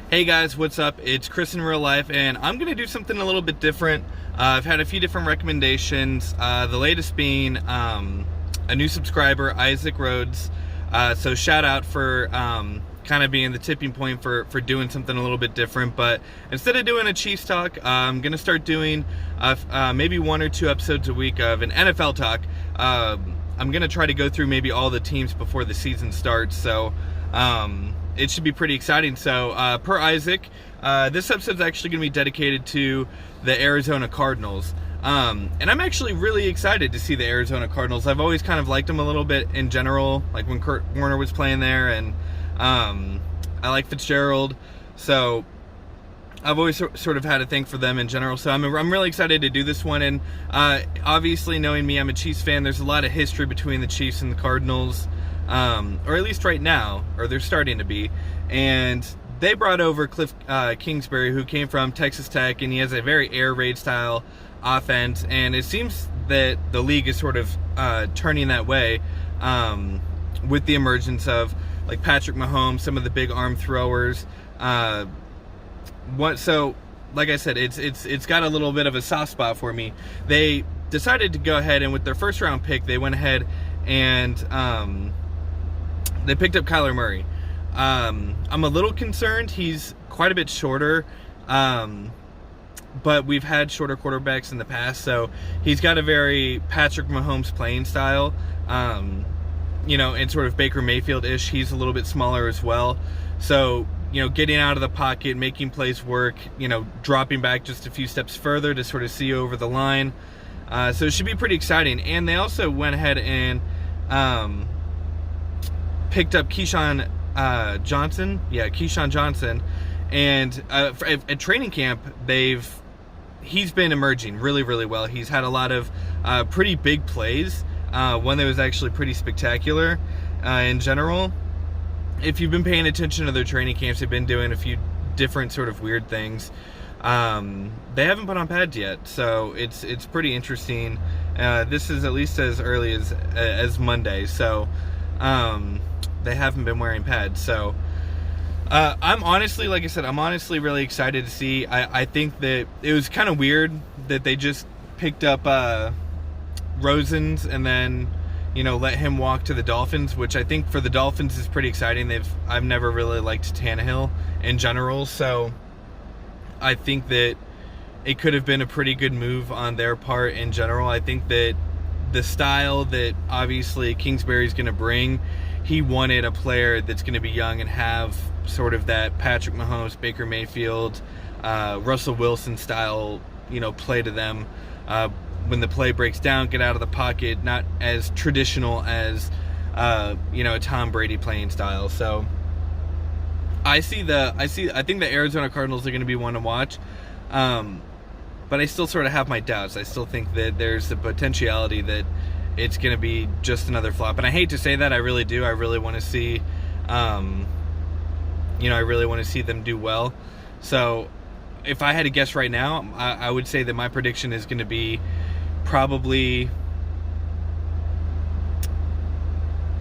Hey guys, what's up? It's Chris in real life, and I'm going to do something a little bit different. I've had a few different recommendations, the latest being a new subscriber, Isaac Rhodes. So shout out for kind of being the tipping point for doing something a little bit different. But instead of doing a Chiefs talk, I'm going to start doing maybe 1 or 2 episodes a week of an NFL talk. I'm going to try to go through maybe all the teams before the season starts. So it should be pretty exciting. So per Isaac, this episode is actually going to be dedicated to the Arizona Cardinals. And I'm actually really excited to see the Arizona Cardinals. I've always kind of liked them a little bit in general, like when Kurt Warner was playing there, and I like Fitzgerald. So I've always sort of had a thing for them in general. So I'm really excited to do this one. And obviously, knowing me, I'm a Chiefs fan. There's a lot of history between the Chiefs and the Cardinals. Or at least right now, or they're starting to be. And they brought over Cliff Kingsbury, who came from Texas Tech, and he has a very air raid style offense. And it seems that the league is sort of turning that way with the emergence of like Patrick Mahomes, some of the big arm throwers. So, like I said, it's got a little bit of a soft spot for me. They decided to go ahead, and with their first round pick, they went ahead and they picked up Kyler Murray. I'm a little concerned. He's quite a bit shorter, but we've had shorter quarterbacks in the past, so he's got a very Patrick Mahomes playing style, and sort of Baker Mayfield-ish. He's a little bit smaller as well. So, getting out of the pocket, making plays work, dropping back just a few steps further to sort of see over the line. So it should be pretty exciting. And they also went ahead and picked up KeeSean Johnson. Yeah, KeeSean Johnson. And at training camp, he's been emerging really, really well. He's had a lot of pretty big plays. One that was actually pretty spectacular in general. If you've been paying attention to their training camps, they've been doing a few different sort of weird things. They haven't put on pads yet, so it's pretty interesting. This is at least as early as Monday, so they haven't been wearing pads. So I'm honestly, like I said, I'm honestly really excited to see. I think that it was kind of weird that they just picked up Rosens and then let him walk to the Dolphins, which I think for the Dolphins is pretty exciting. I've never really liked Tannehill in general, so I think that it could have been a pretty good move on their part in general. I think that the style that obviously Kingsbury's going to bring, he wanted a player that's going to be young and have sort of that Patrick Mahomes, Baker Mayfield, Russell Wilson style, play to them. When the play breaks down, get out of the pocket, not as traditional as a Tom Brady playing style. So I think the Arizona Cardinals are going to be one to watch. But I still sort of have my doubts. I still think that there's the potentiality that it's going to be just another flop. And I hate to say that, I really do. I really want to see I really want to see them do well. So if I had to guess right now, I would say that my prediction is going to be probably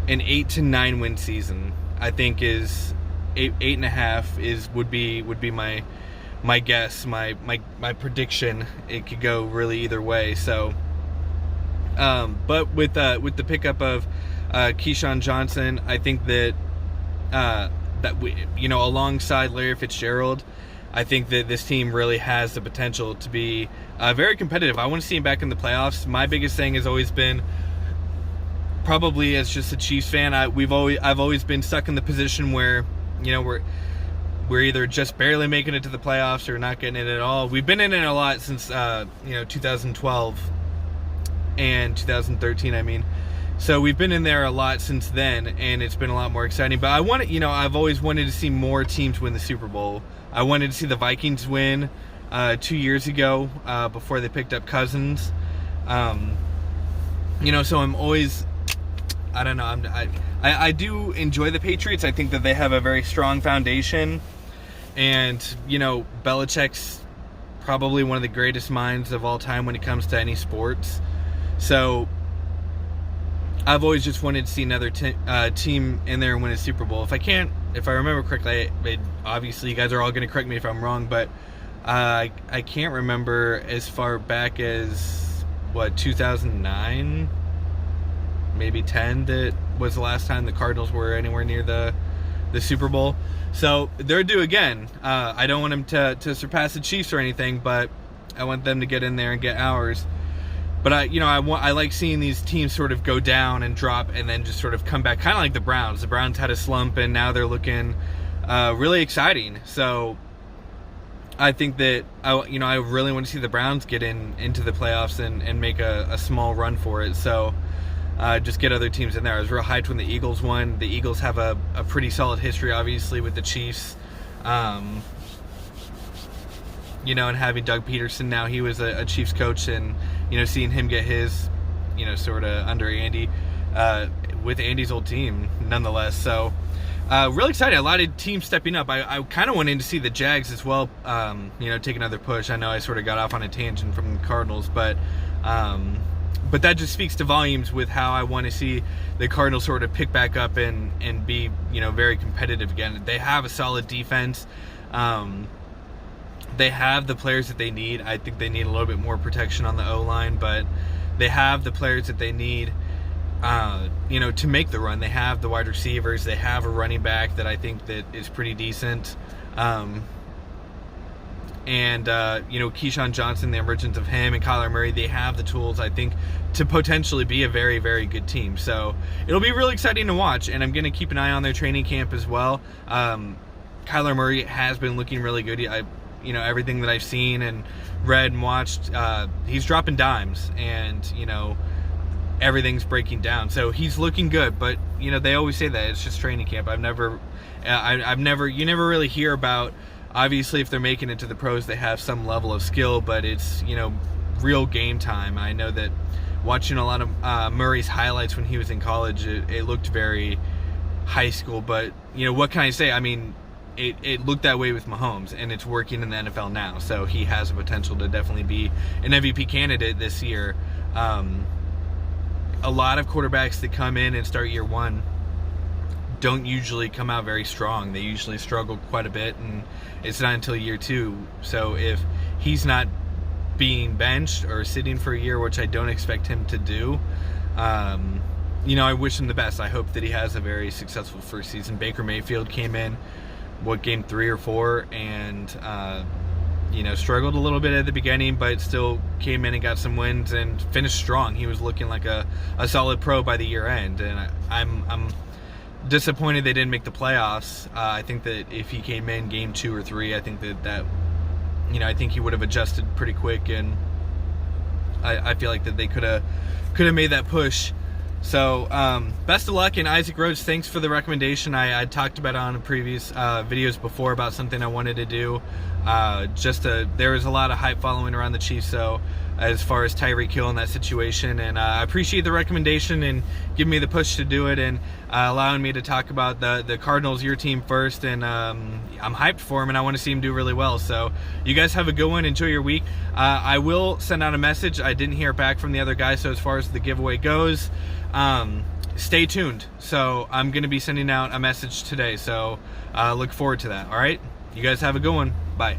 an 8 to 9 win season. I think is 8.5 would be my guess, my prediction. It could go really either way. So, but with the pickup of KeeSean Johnson, I think that alongside Larry Fitzgerald, I think that this team really has the potential to be very competitive. I want to see him back in the playoffs. My biggest thing has always been, probably as just a Chiefs fan, I've always been stuck in the position where we're either just barely making it to the playoffs or not getting in at all. We've been in it a lot since 2012 and 2013. I mean, so we've been in there a lot since then, and it's been a lot more exciting. But I've always wanted to see more teams win the Super Bowl. I wanted to see the Vikings win 2 years ago before they picked up Cousins. So I'm always, I don't know. I do enjoy the Patriots. I think that they have a very strong foundation, and Belichick's probably one of the greatest minds of all time when it comes to any sports. So I've always just wanted to see another team in there and win a Super Bowl. If I can't if I remember correctly, obviously you guys are all going to correct me if I'm wrong, but I can't remember as far back as, 2009, maybe 10, that was the last time the Cardinals were anywhere near the Super Bowl. So they're due again. I don't want them to surpass the Chiefs or anything, but I want them to get in there and get ours. But I like seeing these teams sort of go down and drop and then just sort of come back, kind of like the Browns. The Browns had a slump and now they're looking really exciting. So I think that I really want to see the Browns get into the playoffs and make a small run for it. So just get other teams in there. I was real hyped when the Eagles won. The Eagles have a pretty solid history, obviously, with the Chiefs. And having Doug Peterson now, he was a Chiefs coach, and seeing him get his, sort of under Andy, with Andy's old team, nonetheless. So really excited. A lot of teams stepping up. I kind of went in to see the Jags as well, take another push. I know I sort of got off on a tangent from the Cardinals, but that just speaks to volumes with how I want to see the Cardinals sort of pick back up and be, very competitive again. They have a solid defense. They have the players that they need. I think they need a little bit more protection on the O-line, but they have the players that they need, to make the run. They have the wide receivers. They have a running back that I think that is pretty decent. KeeSean Johnson, the emergence of him, and Kyler Murray, they have the tools, I think, to potentially be a very, very good team. So it'll be really exciting to watch, and I'm going to keep an eye on their training camp as well. Kyler Murray has been looking really good. Everything that I've seen and read and watched, he's dropping dimes, and, everything's breaking down. So he's looking good, but, they always say that it's just training camp. You never really hear about, obviously, if they're making it to the pros, they have some level of skill, but it's, real game time. I know that watching a lot of Murray's highlights when he was in college, it looked very high school, but, what can I say? I mean, it looked that way with Mahomes, and it's working in the NFL now, so he has a potential to definitely be an MVP candidate this year. A lot of quarterbacks that come in and start year one don't usually come out very strong. They usually struggle quite a bit, and it's not until year two. So if he's not being benched or sitting for a year, which I don't expect him to do, I wish him the best. I hope that he has a very successful first season. Baker Mayfield came in, game 3 or 4, and struggled a little bit at the beginning, but still came in and got some wins and finished strong. He was looking like a solid pro by the year end, and I'm disappointed they didn't make the playoffs. I think that if he came in game 2 or 3, I think that I think he would have adjusted pretty quick, and I feel like that they could have made that push. So best of luck. And Isaac Rhodes, thanks for the recommendation. I talked about it on previous videos before about something I wanted to do. There was a lot of hype following around the Chiefs, so as far as Tyreek Hill in that situation, and I appreciate the recommendation and giving me the push to do it, and allowing me to talk about the Cardinals, your team, first. And I'm hyped for him, and I want to see him do really well. So you guys have a good one. Enjoy your week. I will send out a message. I didn't hear back from the other guy, so as far as the giveaway goes, stay tuned. So I'm going to be sending out a message today, so look forward to that. All right, you guys have a good one. Bye.